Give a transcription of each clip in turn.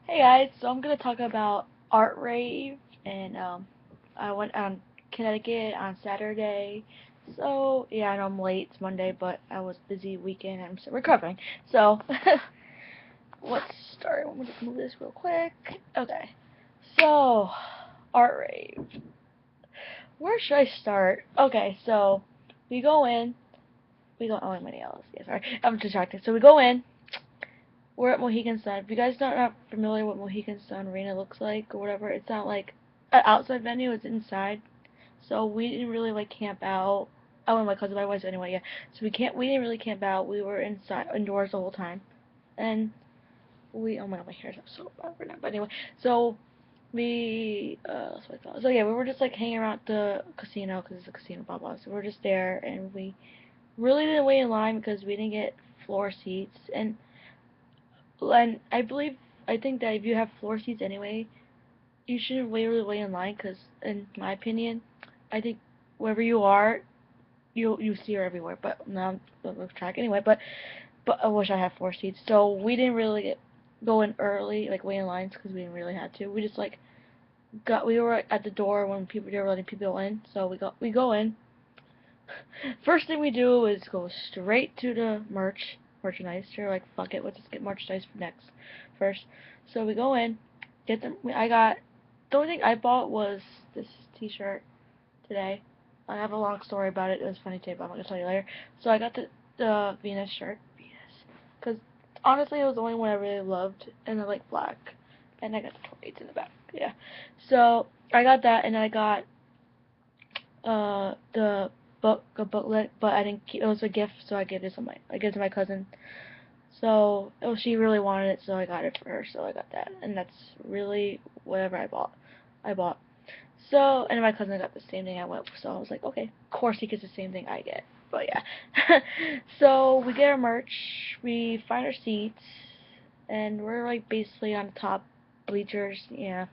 Hey guys, so I'm gonna talk about Art Rave, and I went on Connecticut on Saturday. So yeah, I know I'm late. It's Monday, but I was busy weekend. And I'm still recovering. So let's start. Let me just move this real quick. Okay. So Art Rave. Where should I start? Okay, so we go in. We go. Oh, wait, many else. Yeah, sorry, I'm distracted. So we go in. We're at Mohegan Sun. If you guys are not familiar with Mohegan Sun Arena looks like or whatever, it's not like an outside venue, it's inside. So we didn't really like camp out. I went with my cousin, my wife anyway, yeah. So we didn't really camp out. We were inside indoors the whole time. And we oh my god, my hair's so bad right now. But anyway, so that's what I thought. So yeah, we were just like hanging around the casino because it's a casino, blah blah. So we were just there, and we really didn't wait in line because we didn't get floor seats. And I think that if you have floor seats anyway, you shouldn't really wait in line because, in my opinion, I think wherever you are, you see her everywhere. But now I'm off track anyway. But I wish I had floor seats. So we didn't really go in early, like wait in lines because we didn't really have to. We just like we were at the door when they were letting people in. So we go in. First thing we do is go straight to the merchandise. You're like, fuck it, let's just get merchandise next first. So we go in, get them. I got the only thing I bought was this T-shirt today. I have a long story about it. It was funny today, but I'm gonna tell you later. So I got the Venus shirt, because honestly it was the only one I really loved, and I like black, and I got the 28s in the back. Yeah. So I got that, and then I got the a booklet, but I didn't keep. It was a gift, so I gave it to my cousin. So she really wanted it, so I got it for her. So I got that, and that's really whatever I bought. I bought. So and my cousin got the same thing I went. So I was like, okay, of course he gets the same thing I get. But yeah. So we get our merch, we find our seats, and we're like basically on the top bleachers. Yeah,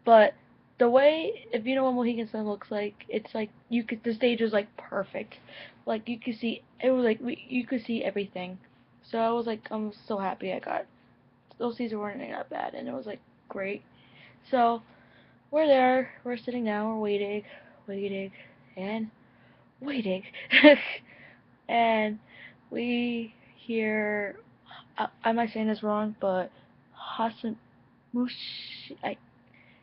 but the way, if you know what Mohegan Sun looks like, it's like the stage was like perfect. Like you could see, it was like you could see everything. So I was like, I'm so happy I got those seats weren't that bad, and it was like great. So we're there, we're sitting down, we're waiting, and waiting, and we hear. I might saying this wrong, but Hasan Mushi.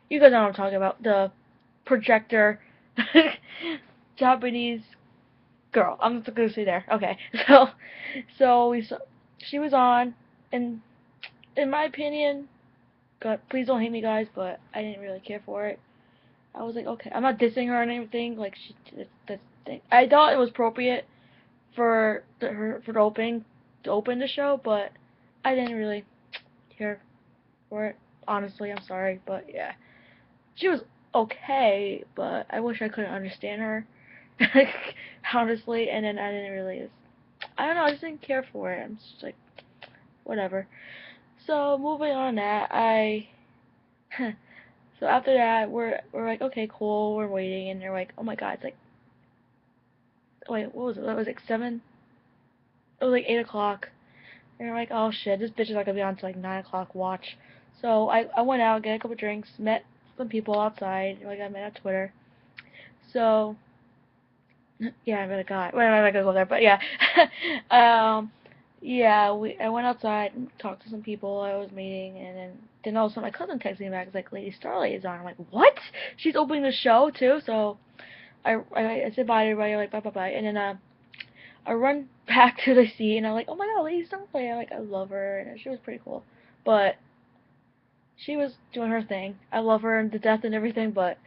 You guys know what I'm talking about. The projector Japanese girl. I'm just gonna say there. Okay. So we saw she was on, and in my opinion, God, please don't hate me, guys, but I didn't really care for it. I was like, okay, I'm not dissing her or anything. Like that's the thing. I thought it was appropriate for her for the opening to open the show, but I didn't really care for it. Honestly, I'm sorry, but yeah. She was okay, but I wish I couldn't understand her, honestly. And then I didn't really, I don't know, I just didn't care for it. I'm just like, whatever. So moving on that, so after that, we're like, okay, cool, we're waiting, and they're like, oh my god, it's like, wait, what was it? That was like 7. It was like 8 o'clock, and they're like, oh shit, this bitch is not gonna be on till like 9 o'clock. Watch. So I went out, get a couple drinks, met some people outside. Like I met on Twitter. So yeah, I met a guy. Well, I'm not gonna go there, but yeah. um, yeah, I went outside and talked to some people I was meeting, and then all of a sudden my cousin texted me back. It's like Lady Starlight is on. I'm like, what? She's opening the show too. So I said bye to everybody, like bye bye bye, and then I run back to the seat, and I'm like, oh my god, Lady Starlight. I love her, and she was pretty cool, but she was doing her thing. I love her to death and everything, but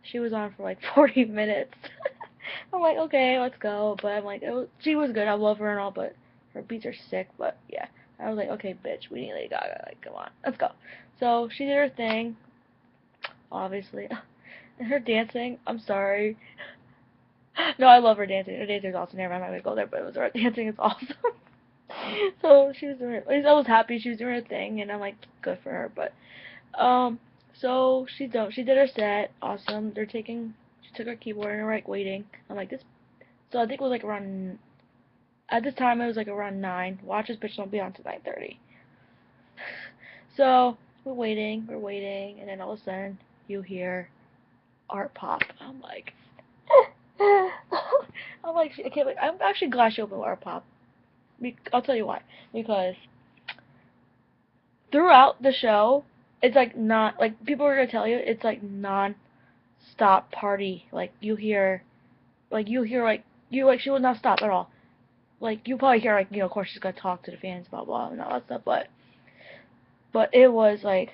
she was on for like 40 minutes. I'm like, okay, let's go. But I'm like, she was good. I love her and all, but her beats are sick. But yeah, I was like, okay, bitch, we need Lady Gaga. Like, come on, let's go. So she did her thing, obviously. And her dancing, I'm sorry. No, I love her dancing. Her dancing is awesome. Never mind, I'm not gonna go there, but it was her dancing is awesome. So she was doing her, at least I was happy she was doing her thing, and I'm like, good for her. But um, so she did her set, awesome. She took her keyboard and we're like waiting. I'm like this. So I think it was like around at this time it was like around 9. Watch this bitch don't be on till 9:30. So we're waiting, and then all of a sudden you hear art pop. I'm like, I'm like, I can't. I'm actually glad she opened with art pop. I'll tell you why. Because throughout the show, it's like not like people are gonna tell you it's like non-stop party. Like you like she will not stop at all. Like you probably hear like of course she's gonna talk to the fans, blah blah, and all that stuff, but it was like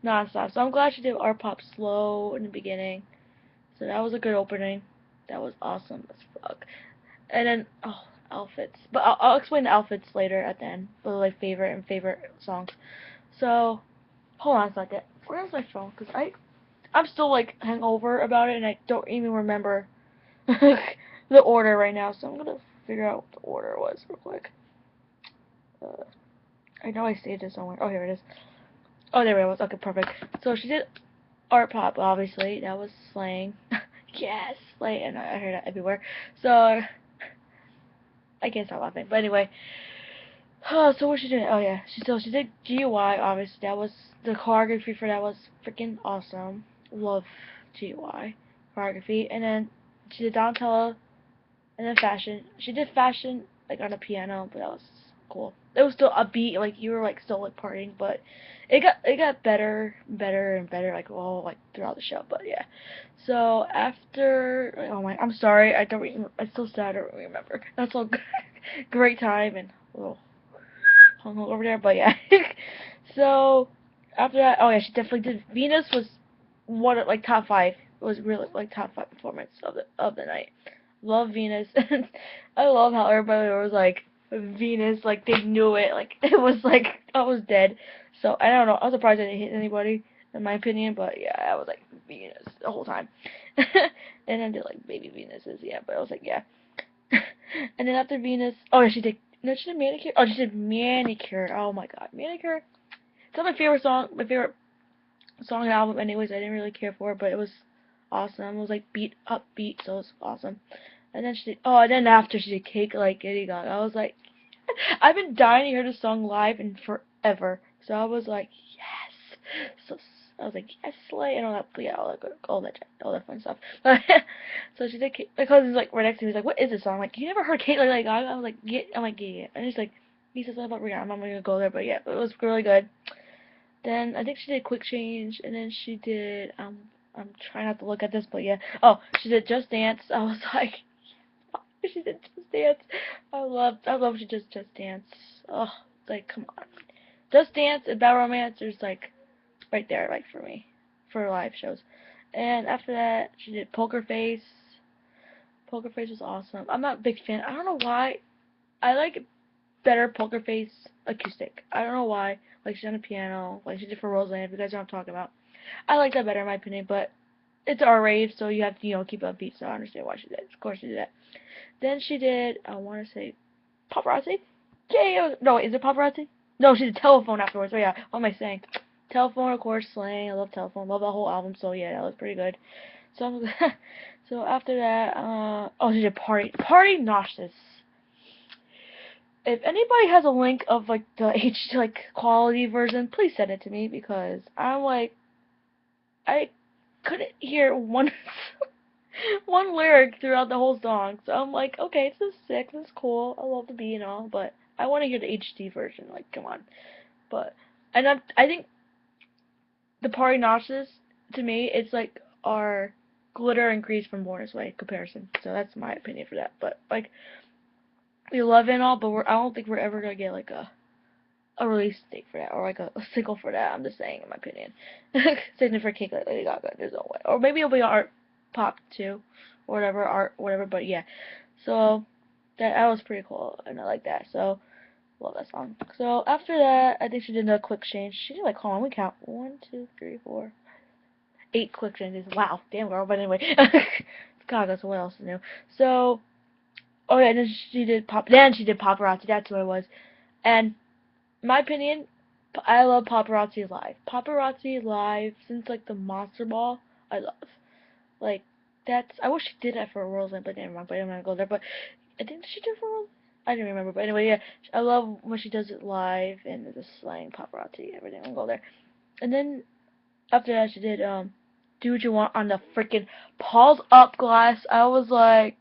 non-stop. So I'm glad she did art pop slow in the beginning. So that was a good opening. That was awesome as fuck. And then outfits, but I'll explain the outfits later at the end. But like favorite songs. So hold on a second. Where's my phone? Cause I'm still like hangover about it, and I don't even remember the order right now. So I'm gonna figure out what the order was real quick. I know I saved it somewhere. Oh, here it is. Oh, there it was. Okay, perfect. So she did art pop, obviously. That was slang. Yes, like, and I heard that everywhere. So I can't stop laughing. But anyway, so what she doing? Oh yeah, she did GUI. Obviously, that was the choreography for that was freaking awesome. Love GUI choreography, and then she did Donatella, and then fashion. She did fashion like on a piano, but that was cool. It was still upbeat, like you were like still like partying, but it got better, better and better like all like throughout the show. But yeah, so after oh my, I'm sorry, I don't. I'm so sad. I don't remember. That's all great time and a little hung over there, but yeah. So after that, oh yeah, she definitely did. Venus was one of like top five. It was really like top five performance of the night. Love Venus. I love how everybody was like Venus, like they knew it. Like it was like I was dead. So I don't know. I was surprised I didn't hit anybody, in my opinion. But yeah, I was like Venus the whole time. And then did like baby Venuses, yeah. But I was like yeah. And then after Venus, oh yeah, she did. No, she did manicure. Oh, she did manicure. Oh my god, manicure. It's not my favorite song. My favorite song and album. Anyways, I didn't really care for it, but it was awesome. It was like upbeat, so it was awesome. And then she did. Oh, and then after she did Cake Like Lady Gaga, I was like, I've been dying to hear this song live in forever. So I was like, yes. So I was like, yes, slay, and all that, yeah, all that fun stuff. So she did. My cousin's like right next to me. He's like, what is this song? I'm like, you never heard Cake Like Lady Gaga? I was like, yeah. I'm like, yeah. And he's like, he says something about Rihanna. I'm not gonna go there, but yeah, it was really good. Then I think she did Quick Change, and then she did. I'm trying not to look at this, but yeah. Oh, she did Just Dance. I was like, she did Just Dance. I love she did Just Dance. Oh, like come on, Just Dance and Battle Romance is like right there, like for me, for live shows. And after that, she did Poker Face. Poker Face was awesome. I'm not a big fan. I don't know why. I like better Poker Face acoustic. I don't know why. Like she's on the piano, like she did for Roseland. If you guys know what I'm talking about, I like that better in my opinion. But it's our rave, so you have to keep it upbeat. So I understand why she did. Of course she did that. Then she did, I want to say, Paparazzi? Yeah, no, is it Paparazzi? No, she did Telephone afterwards. So yeah, what am I saying? Telephone, of course, Slang. I love Telephone. Love the whole album. So yeah, that was pretty good. So, so after that, oh, she did Party Nauseous. If anybody has a link of like the H like quality version, please send it to me because I'm like, I couldn't hear one one lyric throughout the whole song. So I'm like, okay, this is sick, this is cool. I love the beat and all, but I want to hear the HD version. Like, come on. But I think the Party Nauseous to me, it's like our Glitter and Grease from Born This Way comparison. So that's my opinion for that. But like, we love it and all, but I don't think we're ever gonna get like a release date for that, or like a single for that. I'm just saying, in my opinion. Same thing for Cake Like Lady Gaga. There's no way. Or maybe it'll be art pop too, or whatever art, whatever. But yeah, so that was pretty cool, and I like that. So love that song. So after that, I think she did a quick change. She did like, hold on, we count 1, 2, 3, 4, 8 quick changes. Wow, damn girl. But anyway, Gaga. So what else is new? So oh yeah, then she did paparazzi. That's what it was, and my opinion, I love Paparazzi Live. Paparazzi Live, since like the Monster Ball, I love. Like, I wish she did that for Roseland, but never mind, but I'm not gonna go there. But I think she did for Roseland. I didn't remember, but anyway, yeah, I love when she does it live and the slang, paparazzi, everything. I'll go there. And then after that, she did Do What You Want on the freaking Paul's Up glass. I was like,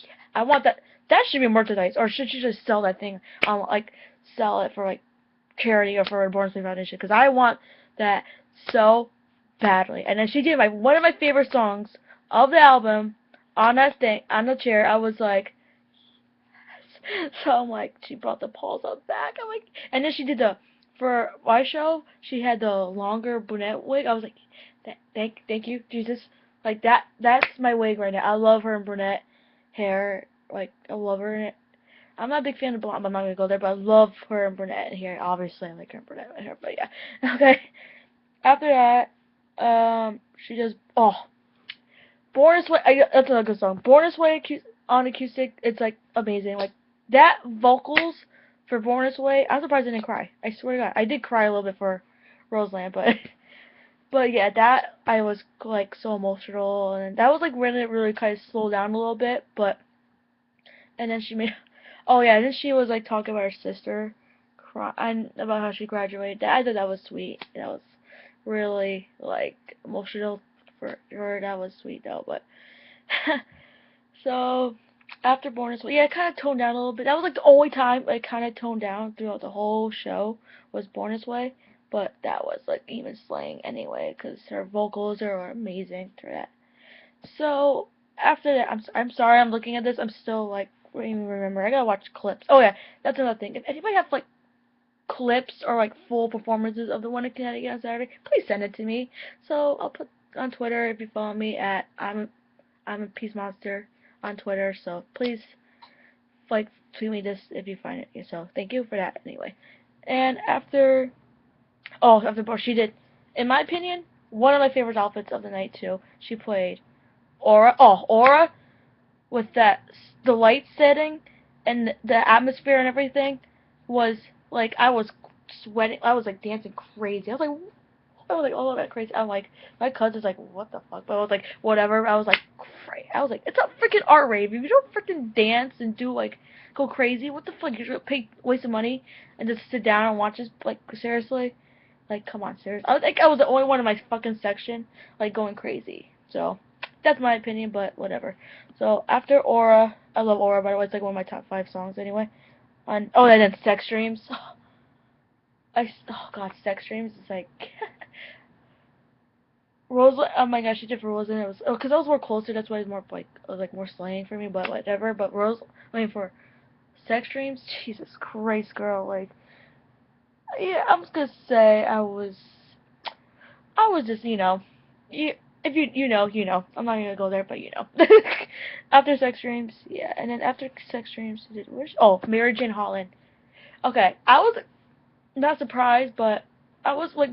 yeah, I want that. That should be merchandise, or should she just sell that thing? Like sell it for like charity or for a Born Free Foundation, because I want that so badly. And then she did one of my favorite songs of the album on that thing on the chair. I was like, so I'm like, she brought the Pauls Up back. I'm like, and then she did the for my show. She had the longer brunette wig. I was like, thank you, Jesus. Like that. That's my wig right now. I love her in brunette hair. Like I love her in it. I'm not a big fan of blonde. I'm not gonna go there, but I love her in brunette hair. Obviously, I like her in brunette hair. But yeah, okay. After that, she does. Oh, Born This Way. That's another good song. Born This Way on acoustic. It's like amazing. Like that vocals for Born This Way. I'm surprised I didn't cry. I swear to God, I did cry a little bit for Roseland, but but yeah, that I was like so emotional, and that was like when it really kind of slowed down a little bit. But and then she made. Oh yeah, and then she was like talking about her sister, crying about how she graduated. I thought that was sweet. That was really like emotional for her. That was sweet though, but. So after Born This Way, yeah, it kind of toned down a little bit. That was like the only time it kind of toned down throughout the whole show was Born This Way, but that was like even slaying anyway because her vocals are amazing for that. So after that, I'm sorry I'm looking at this. I'm still like I don't even remember. I gotta watch clips. Oh yeah, that's another thing. If anybody has like clips or like full performances of the one in Connecticut on Saturday, please send it to me. So I'll put on Twitter if you follow me at I'm a Peace Monster on Twitter, so please like tweet me this if you find it. So thank you for that anyway. And after she did, in my opinion, one of my favorite outfits of the night too. She played Aura. Oh, Aura with the light setting and the atmosphere and everything was like I was sweating. I was like dancing crazy. I was like all of that crazy. I'm like, my cousin's like, what the fuck? But I was like, whatever. I was like, crazy. I was like, it's a freaking art rave. If you don't freaking dance and do like, go crazy, what the fuck? You're gonna pay, waste of money and just sit down and watch this? Like, seriously? Like, come on, seriously. I was like, I was the only one in my fucking section, like, going crazy. So, that's my opinion, but whatever. So, after Aura, I love Aura, by the way. It's like one of my top 5 songs anyway. Oh, and then Sex Dreams. Oh god, Sex Dreams is like Rose. Oh my gosh, she did for Rose, and it was because I was more closer. That's why it's more like it was like more slaying for me. But whatever. But Rose, I mean for Sex Dreams, Jesus Christ, girl. Like, yeah, I'm just gonna say I was just you if you know. I'm not gonna go there, but you know. After Sex Dreams, yeah, and then after Sex Dreams, did where's Mary Jane Holland. Okay, I was not surprised, but I was like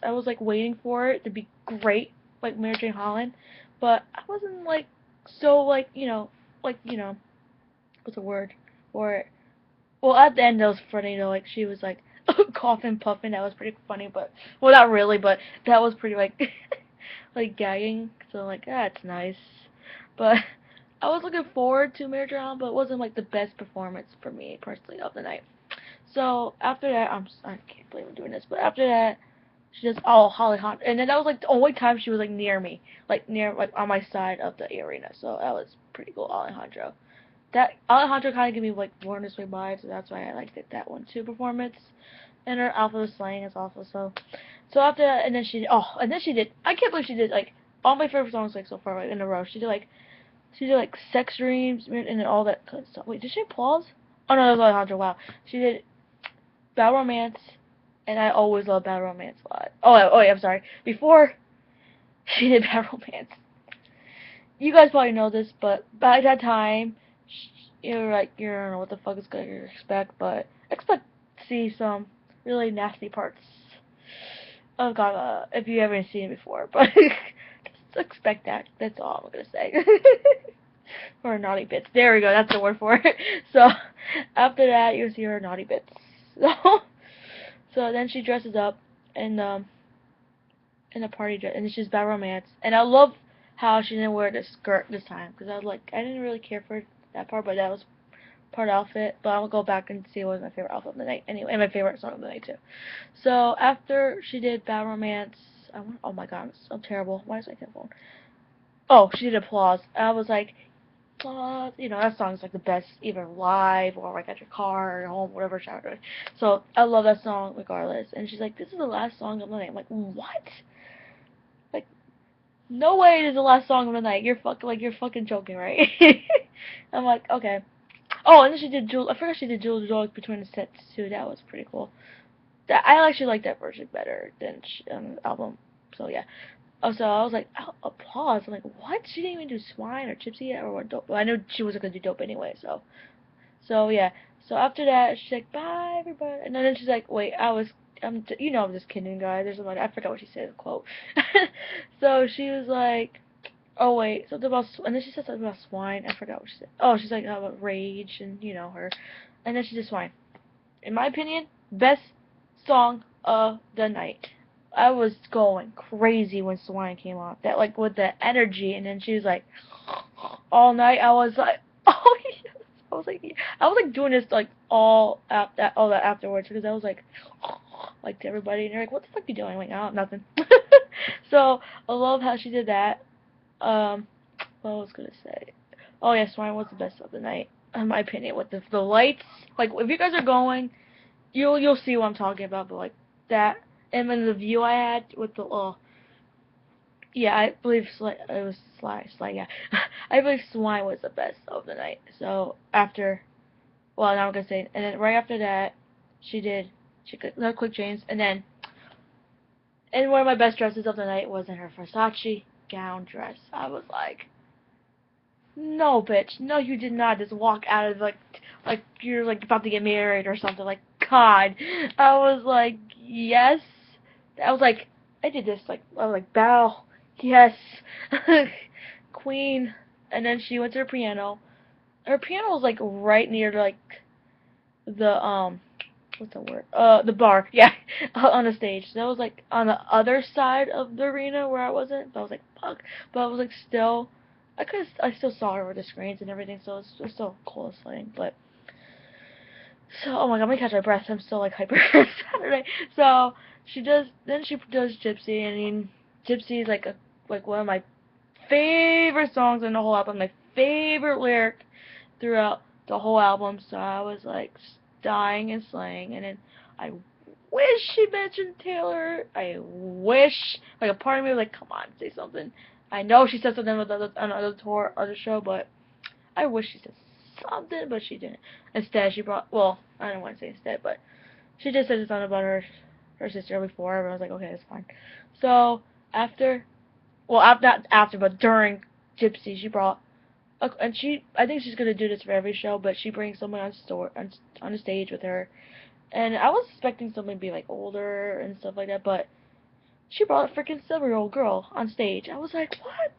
I was like waiting for it to be great, like Mary Jane Holland, but I wasn't like so like what's the word for it? Well, at the end that was funny though. Like she was like coughing, puffing. That was pretty funny, but well, not really, but that was pretty like like gagging. So like that's nice, but. I was looking forward to Mary Jane Holland, but it wasn't like the best performance for me personally of the night. So after that, I can't believe I'm doing this, but after that, she just Holly Hunt, and then that was like the only time she was like near me, like near like on my side of the arena. So that was pretty cool, Alejandro. That Alejandro kind of gave me like Born This Way vibes, so that's why I liked it that one too. Performance, and her Alpha was slaying is also so after that, and then she did. I can't believe she did like all my favorite songs like so far like in a row. She did like Sex Dreams and then all that kind of stuff. Wait, did she applause? Oh no, that was Alejandro. Wow, she did Bad Romance, and I always love Bad Romance a lot. Oh, yeah, I'm sorry. Before she did Bad Romance, you guys probably know this, but by that time, you're like, you don't know what the fuck is gonna expect, but expect to see some really nasty parts of Gaga if you haven't seen it before, but just expect that. That's all I'm gonna say. Or naughty bits. There we go. That's the word for it. So after that, you see her naughty bits. So so then she dresses up in in a party dress, and it's just bad romance. And I love how she didn't wear the skirt this time because I was like I didn't really care for that part, but part outfit, but I'll go back and see what was my favorite outfit of the night anyway, and my favorite song of the night too. So after she did Bad Romance, oh my god, I'm terrible. Why is my phone? Oh, she did Applause. I was like, you know, that song's like the best, even live or like at your car or home, whatever shower doing. So I love that song regardless. And she's like, this is the last song of the night. I'm like, what? Like, no way it is the last song of the night. You're fucking joking, right? I'm like, okay. Oh, and then she did Jewel. I forgot she did Jewel Joy between the sets too. That was pretty cool. I actually like that version better than the album. So yeah. Oh, so I was like, oh, Applause. I'm like, what? She didn't even do Swine or Gypsy yet, or what? Dope. Well, I knew she wasn't gonna do Dope anyway. So yeah. So after that, she's like, bye everybody, and then she's like, wait, you know, I'm just kidding, guys. There's somebody, I forgot what she said. Quote. So she was like, oh wait, something about, and then she said something about Swine. I forgot what she said. Oh, she's like, about Rage and you know her, and then she did Swine. In my opinion, best song of the night. I was going crazy when Swine came on. That like with the energy, and then she was like all night. I was like, oh yes. I was like doing this like all that afterwards because I was like to everybody, and they're like, what the fuck you doing? I'm like, oh, nothing. So I love how she did that. What I was gonna say? Oh yeah, Swine was the best of the night, in my opinion. With the lights, like if you guys are going, you'll see what I'm talking about. But like that, and then the view I had with the yeah, I believe it was Sly, yeah. I believe Swine was the best of the night. So after, well, now I'm gonna say, and then right after that, she got no Quick James, and one of my best dresses of the night was in her Versace gown dress. I was like, no, bitch, no, you did not just walk out of like you're like about to get married or something. Like, God, I was like, yes. I was like, I did this like I was like bow, yes, Queen, and then she went to her piano. Her piano was like right near like the what's the word? The bar, yeah, on the stage. So that was like on the other side of the arena where I wasn't. But I was like, fuck. But I was like still, I still saw her over the screens and everything. So it was still cool as thing. But so, oh my god, I'm gonna catch my breath. I'm still like hyper Saturday. So she does Gypsy, and I mean, Gypsy is like one of my favorite songs in the whole album. My favorite lyric throughout the whole album. So I was like dying and slaying, and then I wish she mentioned Taylor. I wish, like a part of me was like, come on, say something. I know she said something with on another tour, other show, but I wish she said something, but she didn't. Instead, she brought, well, I don't want to say instead, but she just said something about her sister before, and I was like, okay, that's fine. So after, well, not after, but during Gypsy, she brought, and I think she's gonna do this for every show, but she brings someone on the stage with her, and I was expecting someone to be like older and stuff like that, but she brought a freaking 7-year-old girl on stage. I was like, what?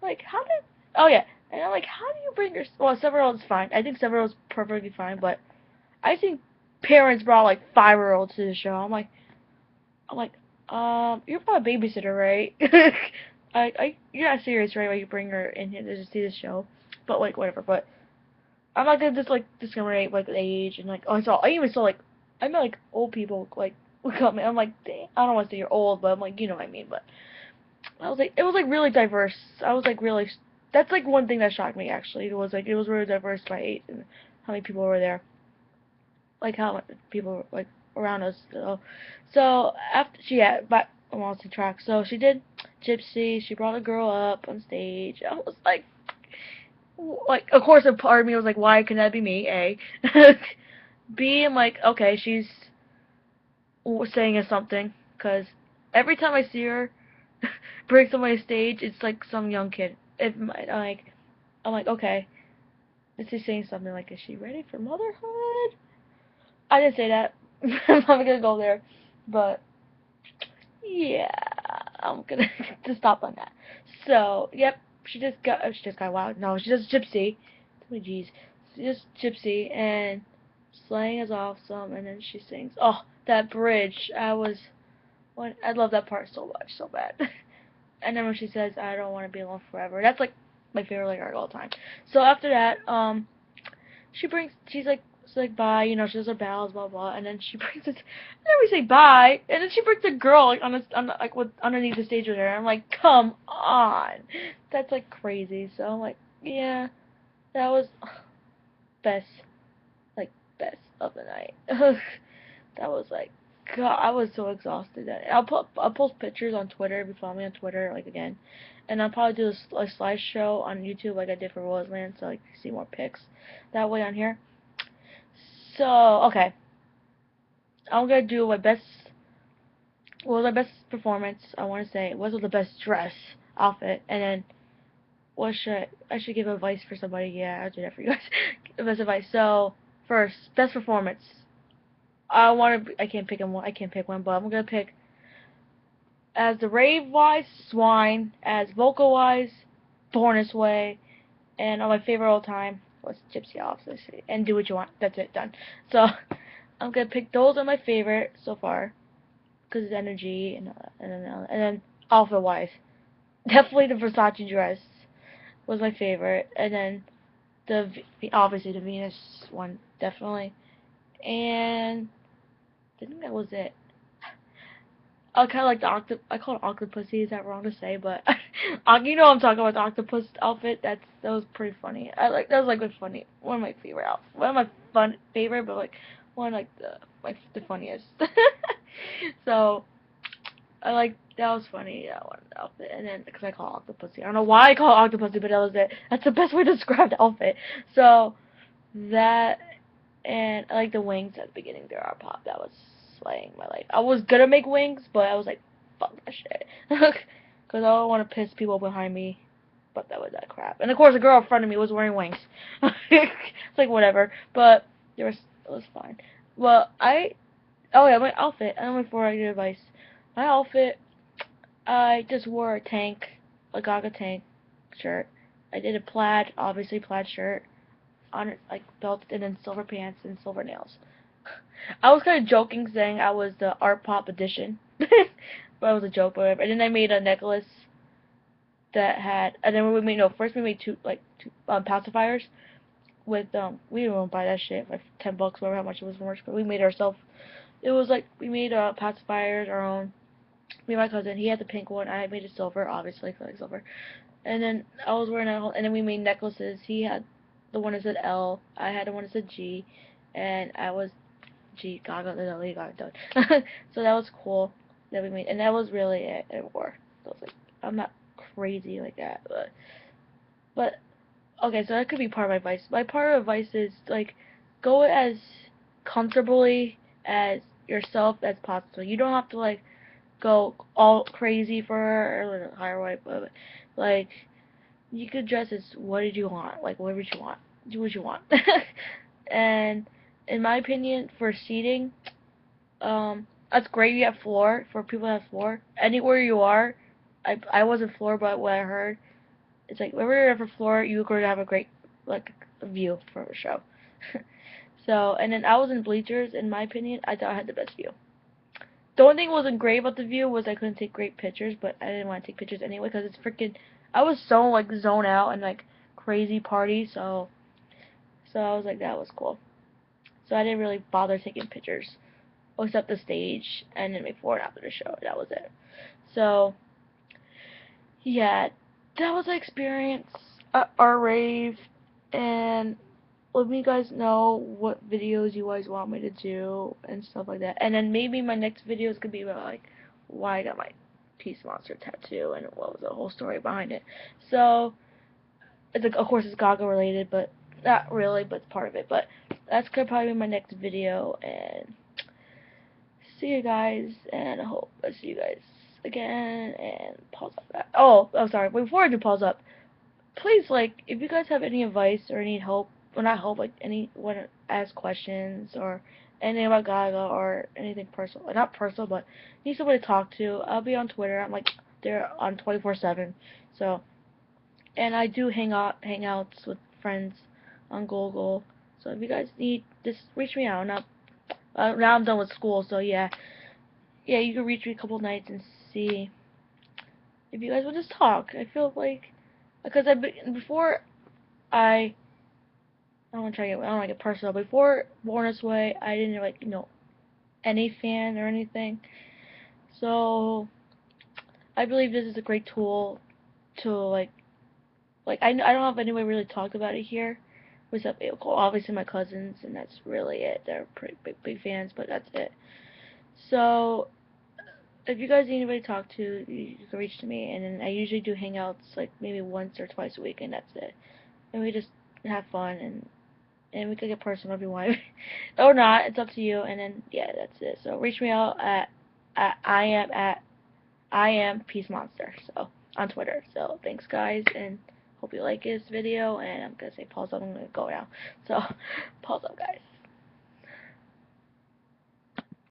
Like, how did? Oh yeah, and I'm like, how do you bring your? Well, 7-year-old's fine. I think 7-year-old's perfectly fine, but I think parents brought like 5-year-olds to the show. I'm like, you're probably a babysitter, right? You're not serious, right? When you bring her in here to see the show, but like whatever. But I'm not gonna just like discriminate like age and like I even saw like I met like old people like come in. I'm like, dang, I don't want to say you're old, but I'm like, you know what I mean. But I was like, it was like really diverse. I was like really, that's like one thing that shocked me actually. It was really diverse by age and how many people were there, like how much people were, like around us. So after she had, but I lost the track. So she did Gypsy. She brought a girl up on stage. I was like of course a part of me was like, why can that be me? A, B, I'm like, okay, she's saying us something, because every time I see her bring somebody on stage, it's like some young kid. I'm like, okay, is she saying something like, is she ready for motherhood? I didn't say that. I'm not gonna go there, but yeah, I'm gonna just stop on that. So, yep, she just got wow. No, she does Gypsy. Oh, jeez, she does Gypsy, and slaying is awesome, and then she sings. Oh, that bridge! I love that part so much, so bad. And then when she says, "I don't want to be alone forever," that's like my favorite lyric of all time. So after that, she's like bye, you know, she does her bows, blah blah, and then she brings it. And then we say bye, and then she brings a girl like like with underneath the stage with her. I'm like, come on, that's like crazy. So I'm like, yeah, that was best, like best of the night. That was like, God, I was so exhausted. I'll post pictures on Twitter if you follow me on Twitter, like again, and I'll probably do a slideshow on YouTube like I did for Roseland, so like you see more pics that way on here. So okay, I'm gonna do my best. What was my best performance? I want to say what was the best dress outfit, and then what should I should give advice for somebody? Yeah, I'll do that for you guys. Best advice. So first, best performance. I can't pick one. I can't pick one, but I'm gonna pick as the rave wise, Swine. As vocal wise, Born This Way. And on my favorite all time was Gypsy Office. And Do What You Want. That's it, done. So I'm gonna pick those are my favorite so far because it's energy and then outfit wise, definitely the Versace dress was my favorite, and then obviously the Venus one definitely, and I think that was it. I kind of like the I call it octopusy. Is that wrong to say? But you know what I'm talking about, the octopus outfit. That was pretty funny. That was like a funny one of my favorite outfits. One of my favorite, but like one like the funniest. So I like that was funny, that one outfit. And then because I call it octopusy, I don't know why I call it octopusy, but that was it. That's the best way to describe the outfit. So that, and I like the wings at the beginning there are pop. That was slaying my life. I was gonna make wings, but I was like, fuck that shit, because I don't want to piss people behind me. But that was that crap. And of course, the girl in front of me was wearing wings. It's like whatever. But it was fine. Well, oh yeah, my outfit. I don't know before I give advice. My outfit, I just wore a Gaga tank shirt. I did a plaid, obviously plaid shirt, on like belt, and then silver pants and silver nails. I was kind of joking saying I was the art pop edition, but it was a joke, whatever. And then I made a necklace that had, and then we made no. First we made two pacifiers with we didn't want to buy that shit like $10, whatever how much it was for, but we made it ourselves. It was like we made pacifiers our own. Me and my cousin, he had the pink one. I made it silver, obviously, 'cause I like silver. And then I was wearing a whole, and then we made necklaces. He had the one that said L. I had the one that said G, and I was G Gaga, the Lady Gaga done. So that was cool that we made, and that was really it. It wore. So I was like, I'm not crazy like that, but okay. So that could be part of my advice. My part of advice is like, go as comfortably as yourself as possible. You don't have to like go all crazy for her or higher white, but like you could dress as what did you want, like whatever you want, do what you want. And in my opinion, for seating, that's great. You have floor for people that have floor anywhere you are. I wasn't floor, but what I heard, it's like wherever you have a floor, you're going to have a great like view for a show. So and then I was in bleachers. In my opinion, I thought I had the best view. The only thing that wasn't great about the view was I couldn't take great pictures, but I didn't want to take pictures anyway because it's freaking. I was so like zoned out and like crazy party, so I was like that was cool. So I didn't really bother taking pictures, except the stage and then before and after the show. That was it. So yeah, that was the experience at our rave, and let me guys know what videos you guys want me to do and stuff like that. And then maybe my next videos could be about like why I got my Peace Monster tattoo and what was the whole story behind it. So it's like, of course it's Gaga related, but not really, but it's part of it. But that's gonna probably be my next video, and see you guys, and I hope I see you guys again. And pause up that. Oh, I'm sorry. Before I do pause up, please, like, if you guys have any advice or need help, or not help, like, want to ask questions or anything about Gaga or anything personal, not personal, but need somebody to talk to, I'll be on Twitter. I'm, like, there on 24/7. So, and I do hangouts with friends on Google. So if you guys need, just reach me out. Now I'm done with school, so yeah. Yeah, you can reach me a couple nights and see if you guys will just talk. I feel like, because before I I don't want to try to get, I don't want to get personal. Before Born This Way, I didn't like, any fan or anything. So I believe this is a great tool to I don't know if anybody really talked about it here. What's up, obviously my cousins, and that's really it. They're pretty big fans, but that's it. So if you guys need anybody to talk to, you can reach to me, and then I usually do hangouts like maybe once or twice a week, and that's it. And we just have fun, and we could get personal if you want, or not. It's up to you. And then yeah, that's it. So reach me out at I am Peace Monster. So on Twitter. So thanks guys, and hope you like this video. And I'm gonna say pause up. I'm gonna go now. So pause up, guys.